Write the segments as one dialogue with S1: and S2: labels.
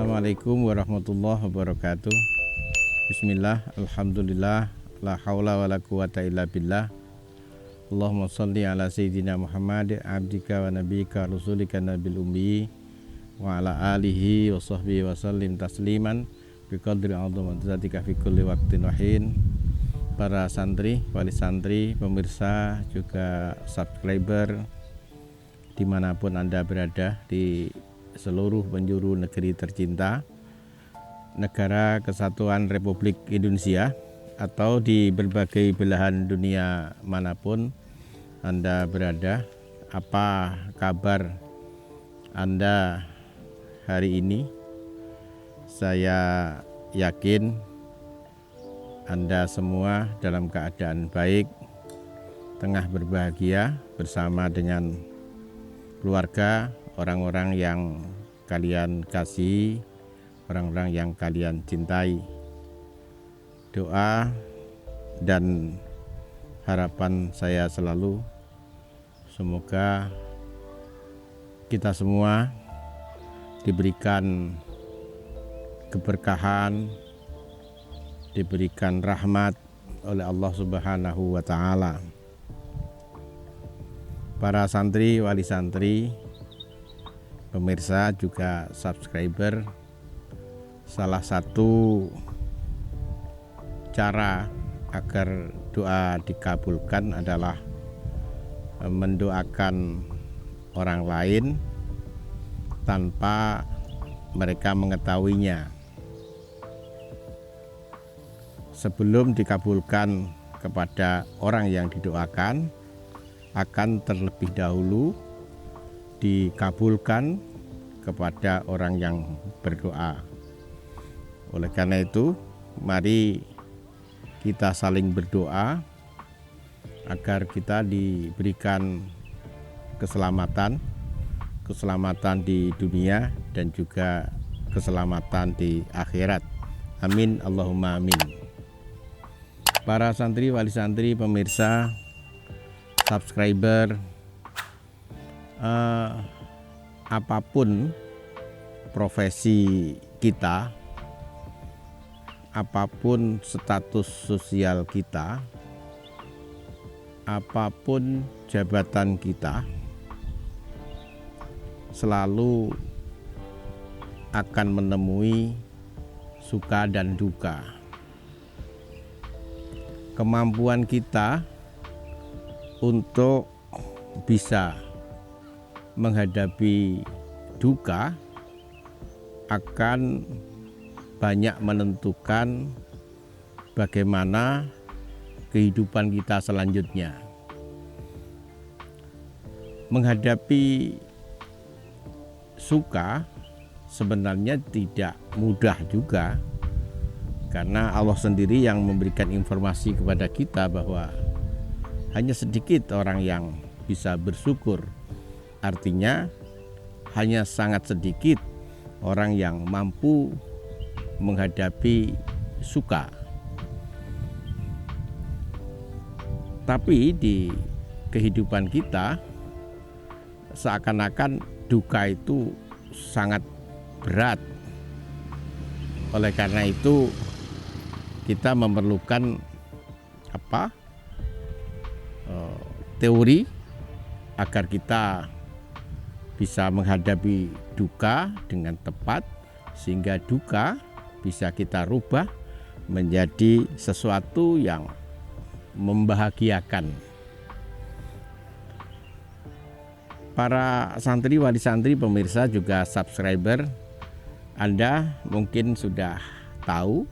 S1: Assalamualaikum warahmatullahi wabarakatuh. Bismillah, alhamdulillah, la haula wa la quwata illa billah. Allahumma salli ala sayyidina Muhammad abdika wa nabika rasulika nabil ummi wa ala alihi wa sahbihi wa sallim tasliman biqadri azamatika fi kulli waqtin wahin. Para santri, wali santri, pemirsa, juga subscriber dimanapun Anda berada di seluruh penjuru negeri tercinta, Negara Kesatuan Republik Indonesia, atau di berbagai belahan dunia manapun Anda berada. Apa kabar Anda hari ini? Saya yakin Anda semua dalam keadaan baik, tengah berbahagia bersama dengan keluarga, orang-orang yang kalian kasih, orang-orang yang kalian cintai. Doa dan harapan saya selalu, semoga kita semua diberikan keberkahan, diberikan rahmat oleh Allah Subhanahu wa Ta'ala. Para santri, wali santri, pemirsa, juga subscriber, salah satu cara agar doa dikabulkan adalah mendoakan orang lain tanpa mereka mengetahuinya. Sebelum dikabulkan kepada orang yang didoakan, akan terlebih dahulu dikabulkan kepada orang yang berdoa. Oleh karena itu, mari kita saling berdoa agar kita diberikan keselamatan di dunia dan juga keselamatan di akhirat. Amin, Allahumma amin. Para santri, wali santri, pemirsa, subscriber, apapun profesi kita, apapun status sosial kita, apapun jabatan kita, selalu akan menemui suka dan duka. Kemampuan kita untuk bisa menghadapi duka akan banyak menentukan bagaimana kehidupan kita selanjutnya. Menghadapi suka sebenarnya tidak mudah juga, karena Allah sendiri yang memberikan informasi kepada kita bahwa hanya sedikit orang yang bisa bersyukur. Artinya hanya sangat sedikit orang yang mampu menghadapi suka. Tapi di kehidupan kita seakan-akan duka itu sangat berat. Oleh karena itu kita memerlukan teori agar kita bisa menghadapi duka dengan tepat, sehingga duka bisa kita rubah menjadi sesuatu yang membahagiakan. Para santri, wali santri, pemirsa, juga subscriber, Anda mungkin sudah tahu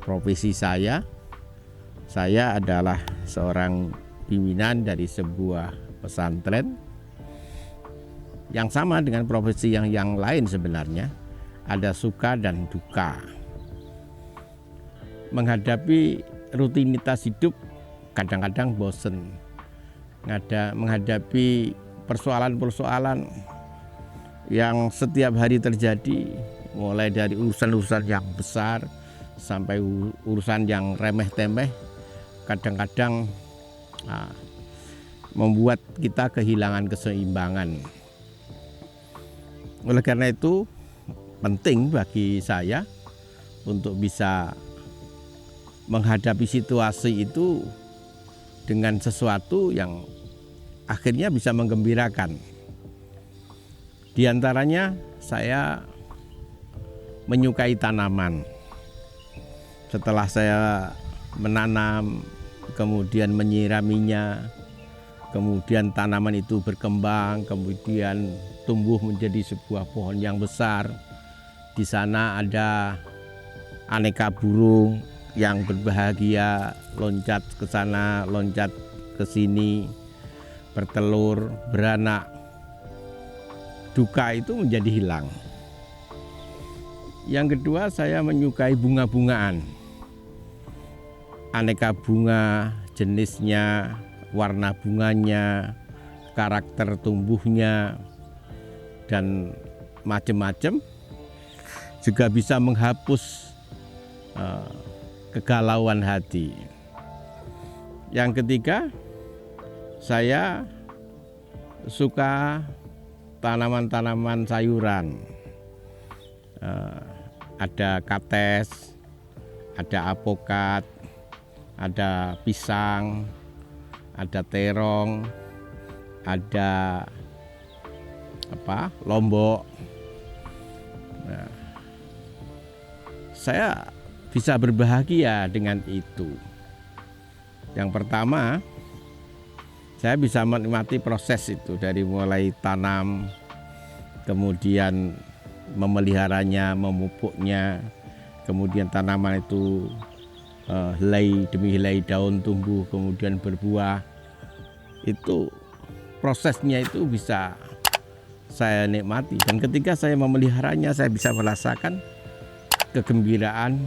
S1: profesi saya. Saya adalah seorang pimpinan dari sebuah pesantren yang sama dengan profesi yang lain sebenarnya. Ada suka dan duka. Menghadapi rutinitas hidup kadang-kadang bosen. Menghadapi persoalan-persoalan yang setiap hari terjadi, mulai dari urusan-urusan yang besar sampai urusan yang remeh-temeh, kadang-kadang membuat kita kehilangan keseimbangan. Oleh karena itu, penting bagi saya untuk bisa menghadapi situasi itu dengan sesuatu yang akhirnya bisa menggembirakan. Di antaranya saya menyukai tanaman. Setelah saya menanam, kemudian menyiraminya, kemudian tanaman itu berkembang, kemudian tumbuh menjadi sebuah pohon yang besar. Di sana ada aneka burung yang berbahagia, loncat ke sana, loncat ke sini, bertelur, beranak. Duka itu menjadi hilang. Yang kedua, saya menyukai bunga-bungaan. Aneka bunga, jenisnya, warna bunganya, karakter tumbuhnya, dan macam-macam juga bisa menghapus kegalauan hati. Yang ketiga, saya suka tanaman-tanaman sayuran. Ada kates, ada apokat, ada pisang, ada terong, ada lombok. Nah, saya bisa berbahagia dengan itu. Yang pertama, saya bisa menikmati proses itu dari mulai tanam, kemudian memeliharanya, memupuknya, kemudian tanaman itu helai demi helai daun tumbuh, kemudian berbuah. Itu prosesnya itu bisa saya nikmati, dan ketika saya memeliharanya, saya bisa merasakan kegembiraan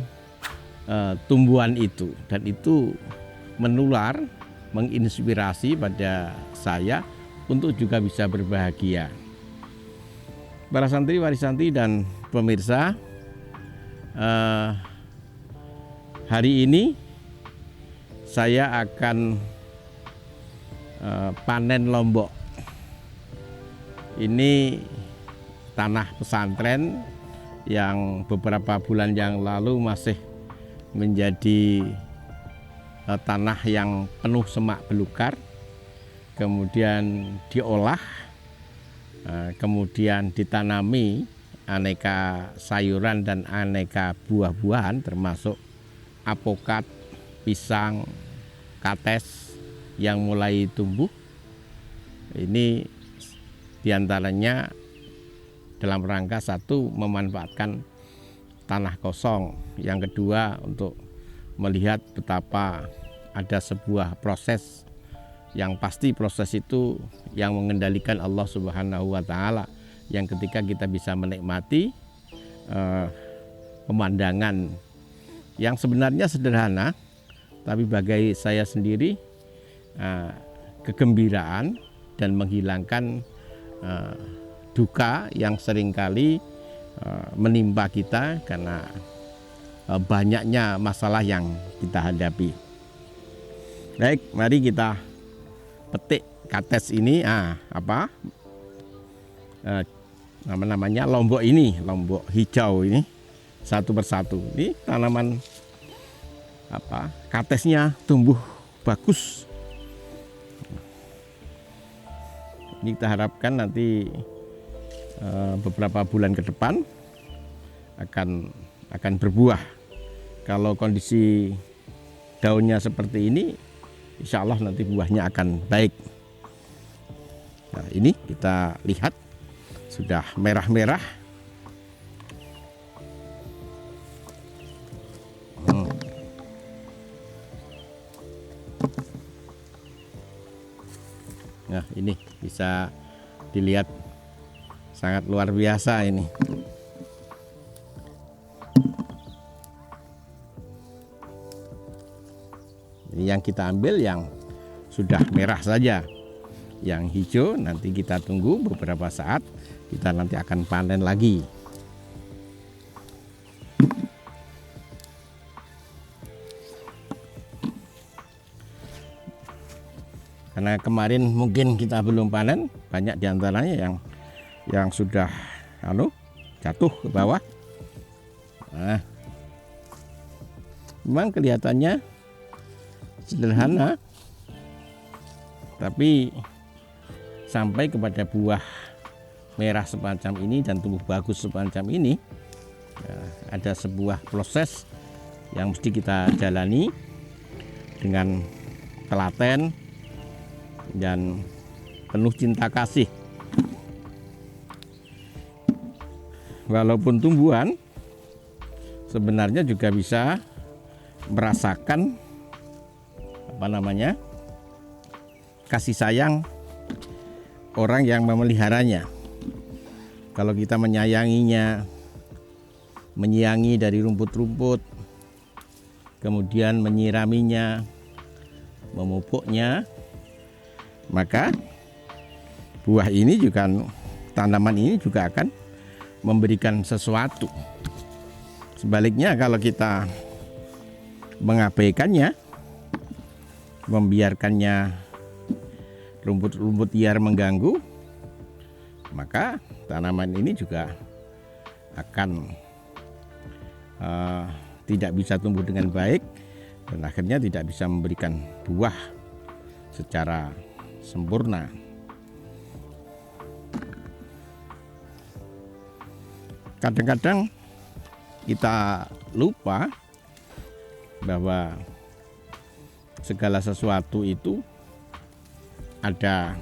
S1: tumbuhan itu, dan itu menular, menginspirasi pada saya untuk juga bisa berbahagia. Para santri, wali santri, dan pemirsa, hari ini saya akan panen lombok. Ini tanah pesantren yang beberapa bulan yang lalu masih menjadi tanah yang penuh semak belukar, kemudian diolah, kemudian ditanami aneka sayuran dan aneka buah-buahan termasuk apokat, pisang, kates yang mulai tumbuh. Ini diantaranya dalam rangka satu, memanfaatkan tanah kosong. Yang kedua, untuk melihat betapa ada sebuah proses yang pasti, proses itu yang mengendalikan Allah Subhanahu wa Ta'ala, yang ketika kita bisa menikmati pemandangan yang sebenarnya sederhana, tapi bagi saya sendiri kegembiraan dan menghilangkan duka yang seringkali menimpa kita karena banyaknya masalah yang kita hadapi. Baik, mari kita petik kates ini. Namanya lombok ini, lombok hijau ini, satu persatu. Ini tanaman katesnya tumbuh bagus. Ini kita harapkan nanti beberapa bulan ke depan akan berbuah. Kalau kondisi daunnya seperti ini, insya Allah nanti buahnya akan baik. Nah, ini kita lihat sudah merah-merah. Nah, ini bisa dilihat sangat luar biasa ini. Yang kita ambil yang sudah merah saja. Yang hijau nanti kita tunggu beberapa saat, kita nanti akan panen lagi. Karena kemarin mungkin kita belum panen, banyak diantaranya yang sudah jatuh ke bawah. Nah, memang kelihatannya sederhana, tapi sampai kepada buah merah semacam ini dan tumbuh bagus semacam ini, ada sebuah proses yang mesti kita jalani dengan telaten dan penuh cinta kasih. Walaupun tumbuhan sebenarnya juga bisa merasakan kasih sayang orang yang memeliharanya. Kalau kita menyayanginya, menyiangi dari rumput-rumput, kemudian menyiraminya, memupuknya, maka buah ini juga, tanaman ini juga akan memberikan sesuatu. Sebaliknya kalau kita mengabaikannya, membiarkannya rumput-rumput liar mengganggu, maka tanaman ini juga akan tidak bisa tumbuh dengan baik dan akhirnya tidak bisa memberikan buah secara sempurna. Kadang-kadang kita lupa bahwa segala sesuatu itu ada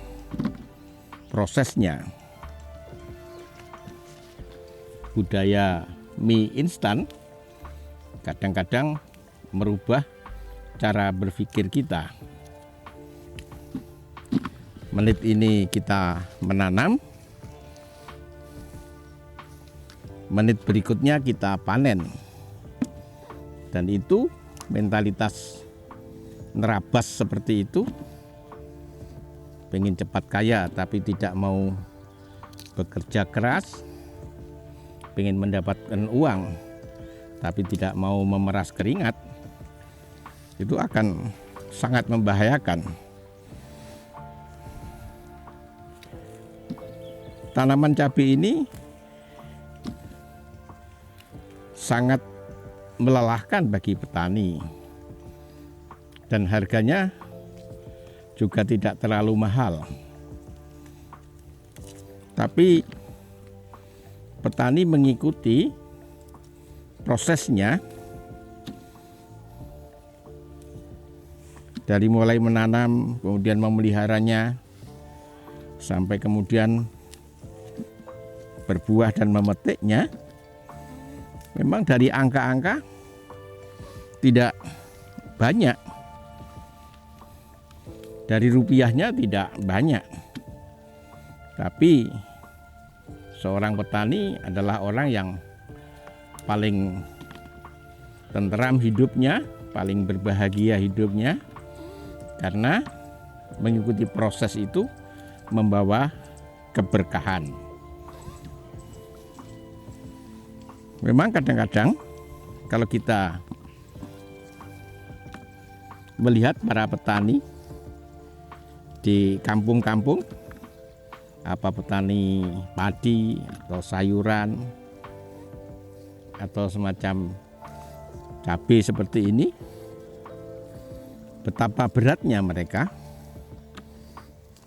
S1: prosesnya. Budaya mie instan kadang-kadang merubah cara berpikir kita. Menit ini kita menanam, menit berikutnya kita panen. Dan itu mentalitas nerabas seperti itu, pengen cepat kaya tapi tidak mau bekerja keras, pengen mendapatkan uang tapi tidak mau memeras keringat, itu akan sangat membahayakan. Tanaman cabai ini sangat melelahkan bagi petani dan harganya juga tidak terlalu mahal. Tapi petani mengikuti prosesnya dari mulai menanam, kemudian memeliharanya, sampai kemudian berbuah dan memetiknya. Memang dari angka-angka tidak banyak, dari rupiahnya tidak banyak, tapi seorang petani adalah orang yang paling tenteram hidupnya, paling berbahagia hidupnya, karena mengikuti proses itu membawa keberkahan. Memang kadang-kadang kalau kita melihat para petani di kampung-kampung, apa petani padi atau sayuran atau semacam cabai seperti ini, betapa beratnya mereka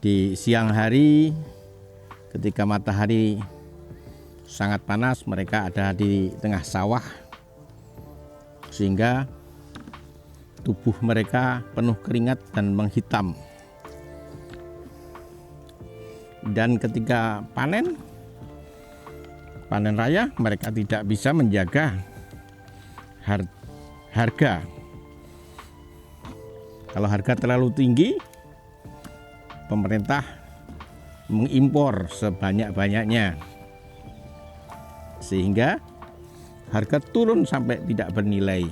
S1: di siang hari ketika matahari sangat panas, mereka ada di tengah sawah sehingga tubuh mereka penuh keringat dan menghitam. Dan ketika panen raya, mereka tidak bisa menjaga harga. Kalau harga terlalu tinggi, pemerintah mengimpor sebanyak-banyaknya sehingga harga turun sampai tidak bernilai.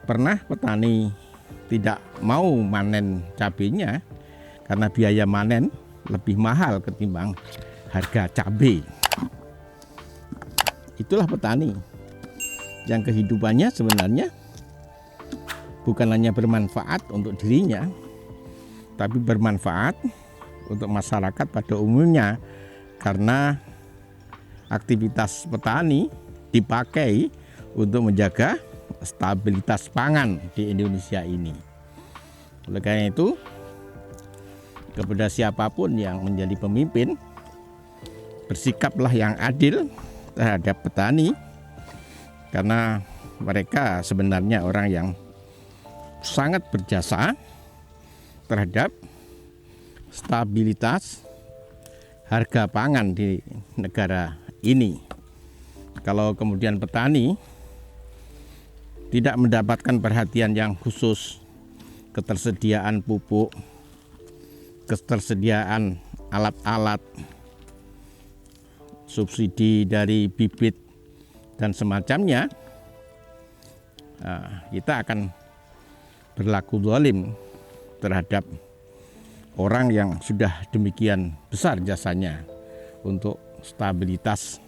S1: Pernah petani tidak mau manen cabainya karena biaya manen lebih mahal ketimbang harga cabai. Itulah petani yang kehidupannya sebenarnya bukan hanya bermanfaat untuk dirinya, tapi bermanfaat untuk masyarakat pada umumnya, karena aktivitas petani dipakai untuk menjaga stabilitas pangan di Indonesia ini. Oleh karena itu, kepada siapapun yang menjadi pemimpin, bersikaplah yang adil terhadap petani, karena mereka sebenarnya orang yang sangat berjasa terhadap stabilitas harga pangan di negara ini. Kalau kemudian petani tidak mendapatkan perhatian yang khusus, ketersediaan pupuk, ketersediaan alat-alat, subsidi dari bibit dan semacamnya, kita akan berlaku zalim terhadap orang yang sudah demikian besar jasanya untuk stabilitas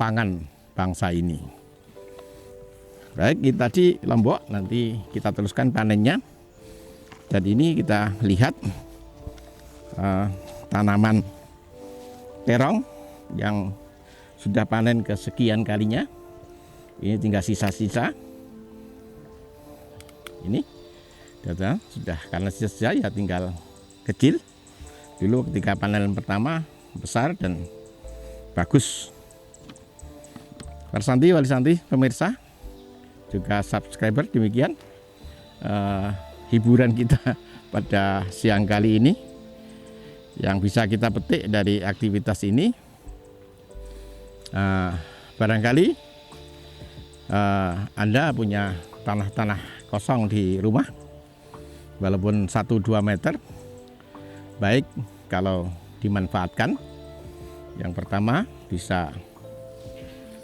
S1: pangan bangsa ini. Baik, kita di Lombok nanti kita teruskan panennya. Dan ini kita lihat tanaman terong yang sudah panen kesekian kalinya. Ini tinggal sisa-sisa. Ini sudah, karena sisa ya tinggal kecil. Dulu ketika panen pertama besar dan bagus. Warsanti, Wali Santi, pemirsa, juga subscriber, demikian hiburan kita pada siang kali ini yang bisa kita petik dari aktivitas ini. Barangkali Anda punya tanah-tanah kosong di rumah, walaupun 1-2 meter, baik kalau dimanfaatkan. Yang pertama, bisa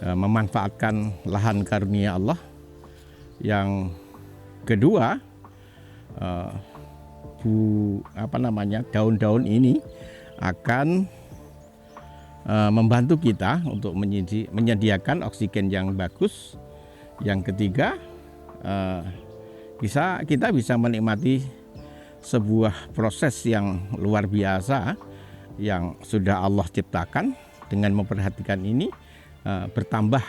S1: memanfaatkan lahan karunia Allah. Yang kedua, daun-daun ini akan membantu kita untuk menyediakan oksigen yang bagus. Yang ketiga, kita bisa menikmati sebuah proses yang luar biasa yang sudah Allah ciptakan. Dengan memperhatikan ini, bertambah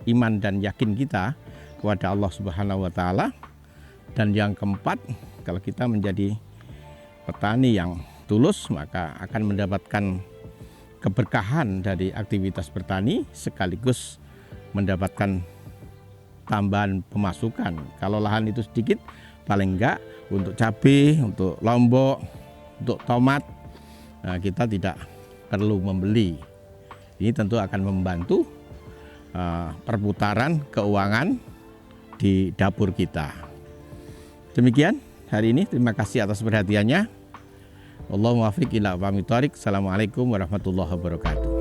S1: iman dan yakin kita kepada Allah Subhanahu wa Ta'ala. Dan yang keempat, kalau kita menjadi petani yang tulus, maka akan mendapatkan keberkahan dari aktivitas bertani, sekaligus mendapatkan tambahan pemasukan. Kalau lahan itu sedikit, paling enggak untuk cabai, untuk lombok, untuk tomat, kita tidak perlu membeli. Ini tentu akan membantu perputaran keuangan di dapur kita. Demikian hari ini, terima kasih atas perhatiannya. Wallahul muwaffiq ila aqwamit thoriq. Assalamualaikum warahmatullahi wabarakatuh.